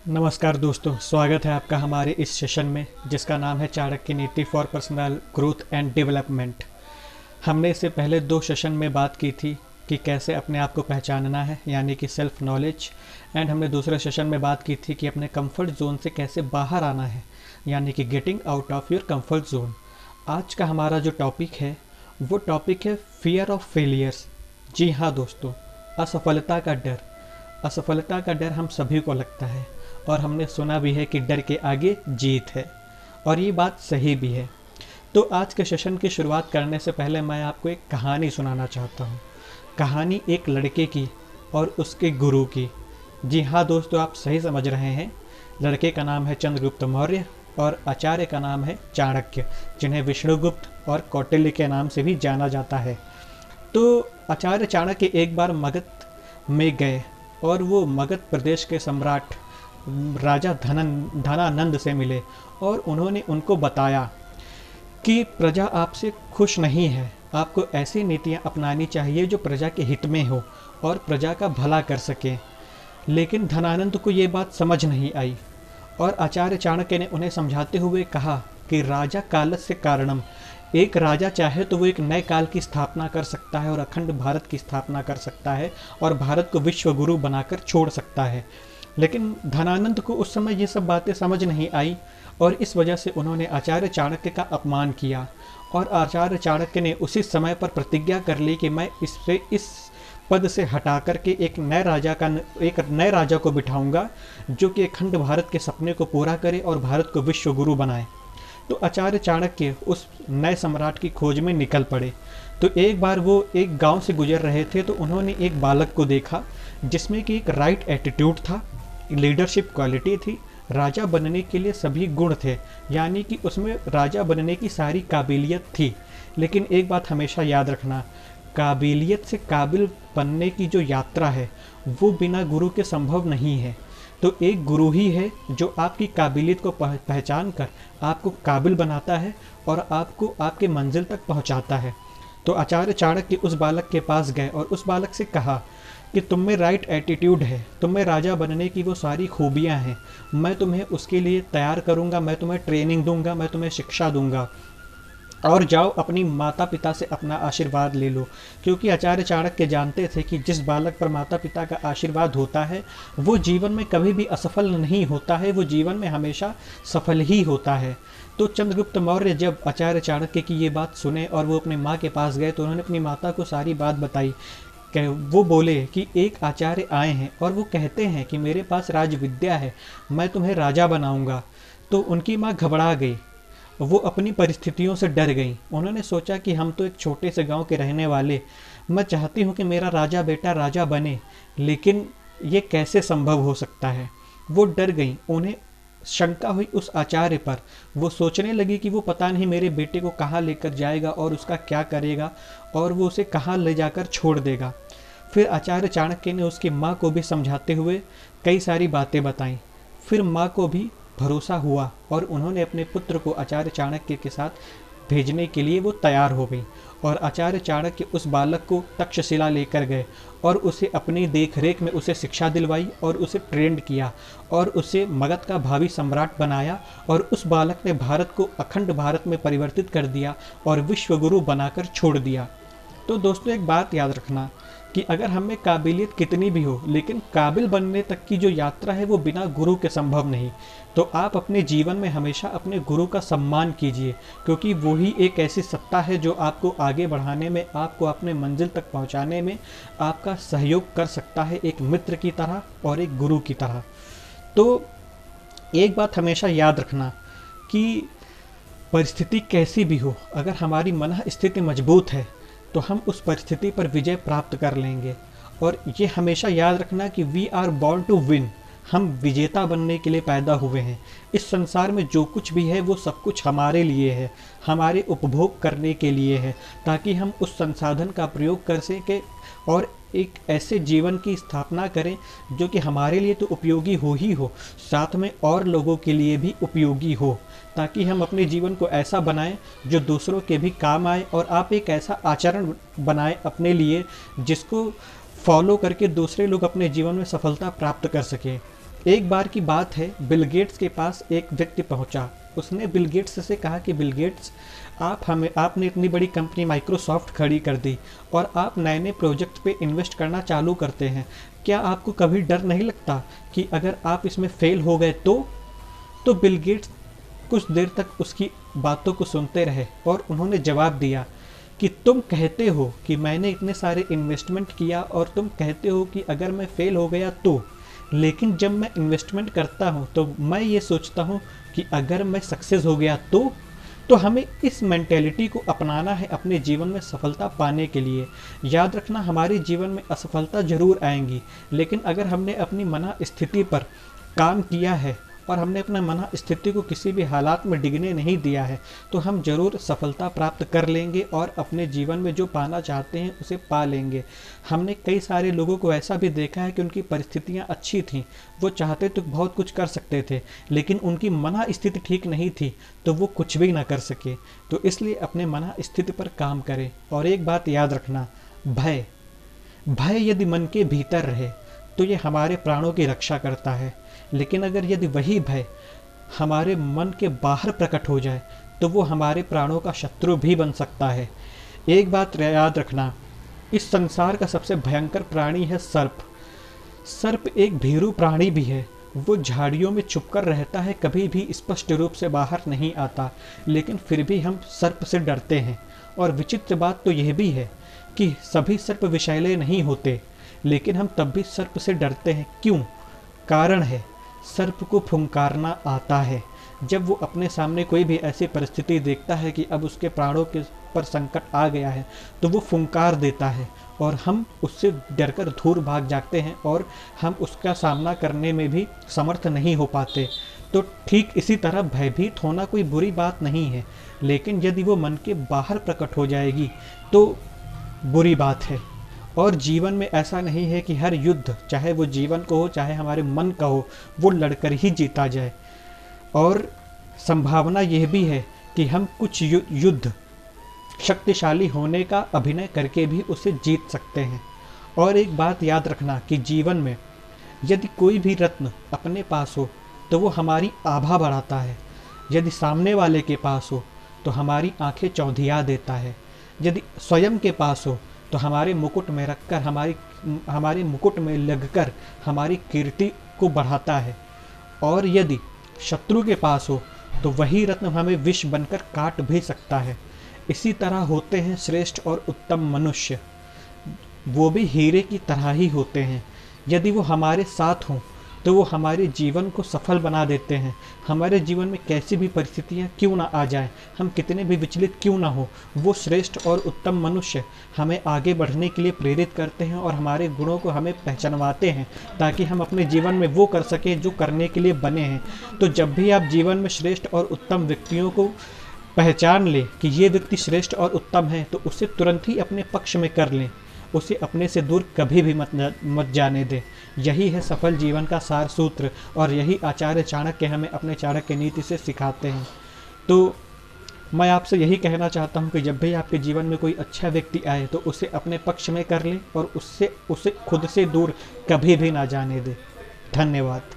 नमस्कार दोस्तों, स्वागत है आपका हमारे इस सेशन में जिसका नाम है चाणक्य नीति for personal growth and development. हमने इससे पहले 2 सेशन में बात की थी कि कैसे अपने आप को पहचानना है, यानी कि सेल्फ नॉलेज, एंड हमने दूसरे सेशन में बात की थी कि अपने कंफर्ट जोन से कैसे बाहर आना है, यानी कि getting out of your comfort zone. आज का हमारा जो टॉपिक है वो टॉपिक है फियर ऑफ फेलियर्स। जी हाँ दोस्तों, असफलता का डर। असफलता का डर हम सभी को लगता है और हमने सुना भी है कि डर के आगे जीत है, और ये बात सही भी है। तो आज के सेशन की शुरुआत करने से पहले मैं आपको एक कहानी सुनाना चाहता हूँ। कहानी एक लड़के की और उसके गुरु की। जी हाँ दोस्तों, आप सही समझ रहे हैं। लड़के का नाम है चंद्रगुप्त मौर्य और आचार्य का नाम है चाणक्य, जिन्हें विष्णुगुप्त और कौटिल्य के नाम से भी जाना जाता है। तो आचार्य चाणक्य एक बार मगध में गए और वो मगध प्रदेश के सम्राट राजा धनानंद से मिले और उन्होंने उनको बताया कि प्रजा आपसे खुश नहीं है, आपको ऐसी नीतियां अपनानी चाहिए जो प्रजा के हित में हो और प्रजा का भला कर सके। लेकिन धनानंद को ये बात समझ नहीं आई और आचार्य चाणक्य ने उन्हें समझाते हुए कहा कि राजा कालस्य कारणम, एक राजा चाहे तो वो एक नए काल की स्थापना कर सकता है और अखंड भारत की स्थापना कर सकता है और भारत को विश्व गुरु बनाकर छोड़ सकता है। लेकिन धनानंद को उस समय ये सब बातें समझ नहीं आई और इस वजह से उन्होंने आचार्य चाणक्य का अपमान किया और आचार्य चाणक्य ने उसी समय पर प्रतिज्ञा कर ली कि मैं इस पद से हटा करके एक नए राजा को बिठाऊंगा जो कि अखंड भारत के सपने को पूरा करे और भारत को विश्व गुरु बनाए। तो आचार्य चाणक्य उस नए सम्राट की खोज में निकल पड़े। तो एक बार वो एक गांव से गुजर रहे थे तो उन्होंने एक बालक को देखा जिसमें कि एक राइट एटीट्यूड था, लीडरशिप क्वालिटी थी, राजा बनने के लिए सभी गुण थे, यानी कि उसमें राजा बनने की सारी काबिलियत थी। लेकिन एक बात हमेशा याद रखना, काबिलियत से काबिल बनने की जो यात्रा है वो बिना गुरु के संभव नहीं है। तो एक गुरु ही है जो आपकी काबिलियत को पहचान कर आपको काबिल बनाता है और आपको आपके मंजिल तक पहुंचाता है। तो आचार्य चाणक्य उस बालक के पास गए और उस बालक से कहा कि तुम में राइट एटीट्यूड है, तुम में राजा बनने की वो सारी खूबियां हैं, मैं तुम्हें उसके लिए तैयार करूंगा, मैं तुम्हें ट्रेनिंग दूंगा, मैं तुम्हें शिक्षा दूंगा, और जाओ अपनी माता पिता से अपना आशीर्वाद ले लो। क्योंकि आचार्य चाणक्य जानते थे कि जिस बालक पर माता पिता का आशीर्वाद होता है वो जीवन में कभी भी असफल नहीं होता है, वो जीवन में हमेशा सफल ही होता है। तो चंद्रगुप्त मौर्य जब आचार्य चाणक्य की ये बात सुने और वो अपनी माँ के पास गए तो उन्होंने अपनी माता को सारी बात बताई। वो बोले कि एक आचार्य आए हैं और वो कहते हैं कि मेरे पास राज विद्या है, मैं तुम्हें राजा बनाऊंगा। तो उनकी माँ घबरा गई, वो अपनी परिस्थितियों से डर गई। उन्होंने सोचा कि हम तो एक छोटे से गांव के रहने वाले, मैं चाहती हूँ कि मेरा राजा बेटा राजा बने, लेकिन ये कैसे संभव हो सकता है। वो डर गई, उन्हें शंका हुई उस आचार्य पर। वो सोचने लगी कि वो पता नहीं मेरे बेटे को कहाँ लेकर जाएगा और उसका क्या करेगा और वो उसे कहाँ ले जाकर छोड़ देगा। फिर आचार्य चाणक्य ने उसकी माँ को भी समझाते हुए कई सारी बातें बताईं। फिर माँ को भी भरोसा हुआ और उन्होंने अपने पुत्र को आचार्य चाणक्य के साथ भेजने के लिए वो तैयार हो गई और आचार्य चाणक्य उस बालक को तक्षशिला लेकर गए और उसे अपनी देख रेख में उसे शिक्षा दिलवाई और उसे ट्रेंड किया और उसे मगध का भावी सम्राट बनाया और उस बालक ने भारत को अखंड भारत में परिवर्तित कर दिया और विश्व गुरु बनाकर छोड़ दिया। तो दोस्तों एक बात याद रखना कि अगर हमें काबिलियत कितनी भी हो, लेकिन काबिल बनने तक की जो यात्रा है वो बिना गुरु के संभव नहीं। तो आप अपने जीवन में हमेशा अपने गुरु का सम्मान कीजिए, क्योंकि वो ही एक ऐसी सत्ता है जो आपको आगे बढ़ाने में, आपको अपने मंजिल तक पहुंचाने में आपका सहयोग कर सकता है, एक मित्र की तरह और एक गुरु की तरह। तो एक बात हमेशा याद रखना कि परिस्थिति कैसी भी हो, अगर हमारी मन स्थिति मजबूत है तो हम उस परिस्थिति पर विजय प्राप्त कर लेंगे। और ये हमेशा याद रखना कि we are born to win, हम विजेता बनने के लिए पैदा हुए हैं। इस संसार में जो कुछ भी है वो सब कुछ हमारे लिए है, हमारे उपभोग करने के लिए है, ताकि हम उस संसाधन का प्रयोग कर सकें और एक ऐसे जीवन की स्थापना करें जो कि हमारे लिए तो उपयोगी हो ही हो, साथ में और लोगों के लिए भी उपयोगी हो, ताकि हम अपने जीवन को ऐसा बनाएं जो दूसरों के भी काम आए और आप एक ऐसा आचरण बनाएं अपने लिए जिसको फॉलो करके दूसरे लोग अपने जीवन में सफलता प्राप्त कर सकें। एक बार की बात है, बिल गेट्स के पास एक व्यक्ति पहुंचा। उसने बिल गेट्स से कहा कि बिल गेट्स, आपने इतनी बड़ी कंपनी माइक्रोसॉफ्ट खड़ी कर दी और आप नए नए प्रोजेक्ट पे इन्वेस्ट करना चालू करते हैं, क्या आपको कभी डर नहीं लगता कि अगर आप इसमें फेल हो गए तो बिल गेट्स कुछ देर तक उसकी बातों को सुनते रहे और उन्होंने जवाब दिया कि तुम कहते हो कि मैंने इतने सारे इन्वेस्टमेंट किया और तुम कहते हो कि अगर मैं फेल हो गया तो, लेकिन जब मैं इन्वेस्टमेंट करता हूँ तो मैं ये सोचता हूँ कि अगर मैं सक्सेस हो गया तो हमें इस मेंटेलिटी को अपनाना है अपने जीवन में सफलता पाने के लिए। याद रखना, हमारे जीवन में असफलता जरूर आएंगी, लेकिन अगर हमने अपनी मना स्थिति पर काम किया है और हमने अपना मना स्थिति को किसी भी हालात में डिगने नहीं दिया है, तो हम जरूर सफलता प्राप्त कर लेंगे और अपने जीवन में जो पाना चाहते हैं उसे पा लेंगे। हमने कई सारे लोगों को ऐसा भी देखा है कि उनकी परिस्थितियां अच्छी थीं, वो चाहते तो बहुत कुछ कर सकते थे, लेकिन उनकी मना स्थिति ठीक नहीं थी तो वो कुछ भी ना कर सके। तो इसलिए अपने मना स्थिति पर काम करें। और एक बात याद रखना, भय यदि मन के भीतर रहे तो ये हमारे प्राणों की रक्षा करता है, लेकिन अगर यदि वही भय हमारे मन के बाहर प्रकट हो जाए तो वो हमारे प्राणों का शत्रु भी बन सकता है। एक बात याद रखना, इस संसार का सबसे भयंकर प्राणी है सर्प। सर्प एक भीरू प्राणी भी है, वो झाड़ियों में छुपकर रहता है, कभी भी स्पष्ट रूप से बाहर नहीं आता, लेकिन फिर भी हम सर्प से डरते हैं। और विचित्र बात तो यह भी है कि सभी सर्प विषैले नहीं होते, लेकिन हम तब भी सर्प से डरते हैं। क्यों? कारण है, सर्प को फुंकारना आता है। जब वो अपने सामने कोई भी ऐसी परिस्थिति देखता है कि अब उसके प्राणों के पर संकट आ गया है तो वो फुंकार देता है और हम उससे डरकर दूर भाग जाते हैं और हम उसका सामना करने में भी समर्थ नहीं हो पाते। तो ठीक इसी तरह भयभीत होना कोई बुरी बात नहीं है, लेकिन यदि वो मन के बाहर प्रकट हो जाएगी तो बुरी बात है। और जीवन में ऐसा नहीं है कि हर युद्ध, चाहे वो जीवन को हो चाहे हमारे मन का हो, वो लड़कर ही जीता जाए। और संभावना यह भी है कि हम कुछ युद्ध शक्तिशाली होने का अभिनय करके भी उसे जीत सकते हैं। और एक बात याद रखना कि जीवन में यदि कोई भी रत्न अपने पास हो तो वो हमारी आभा बढ़ाता है, यदि सामने वाले के पास हो तो हमारी आंखें चौंधिया देता है, यदि स्वयं के पास हो तो हमारे मुकुट में रखकर हमारे मुकुट में लगकर हमारी कीर्ति को बढ़ाता है, और यदि शत्रु के पास हो तो वही रत्न हमें विष बनकर काट भी सकता है। इसी तरह होते हैं श्रेष्ठ और उत्तम मनुष्य, वो भी हीरे की तरह ही होते हैं। यदि वो हमारे साथ हों तो वो हमारे जीवन को सफल बना देते हैं। हमारे जीवन में कैसी भी परिस्थितियाँ क्यों ना आ जाएं, हम कितने भी विचलित क्यों ना हो, वो श्रेष्ठ और उत्तम मनुष्य हमें आगे बढ़ने के लिए प्रेरित करते हैं और हमारे गुणों को हमें पहचानवाते हैं ताकि हम अपने जीवन में वो कर सकें जो करने के लिए बने हैं। तो जब भी आप जीवन में श्रेष्ठ और उत्तम व्यक्तियों को पहचान लें कि ये व्यक्ति श्रेष्ठ और उत्तम है तो उसे तुरंत ही अपने पक्ष में कर लें, उसे अपने से दूर कभी भी मत जाने दें। यही है सफल जीवन का सार सूत्र और यही आचार्य चाणक्य हमें अपने चाणक्य नीति से सिखाते हैं। तो मैं आपसे यही कहना चाहता हूँ कि जब भी आपके जीवन में कोई अच्छा व्यक्ति आए तो उसे अपने पक्ष में कर लें और उसे खुद से दूर कभी भी ना जाने दें। धन्यवाद।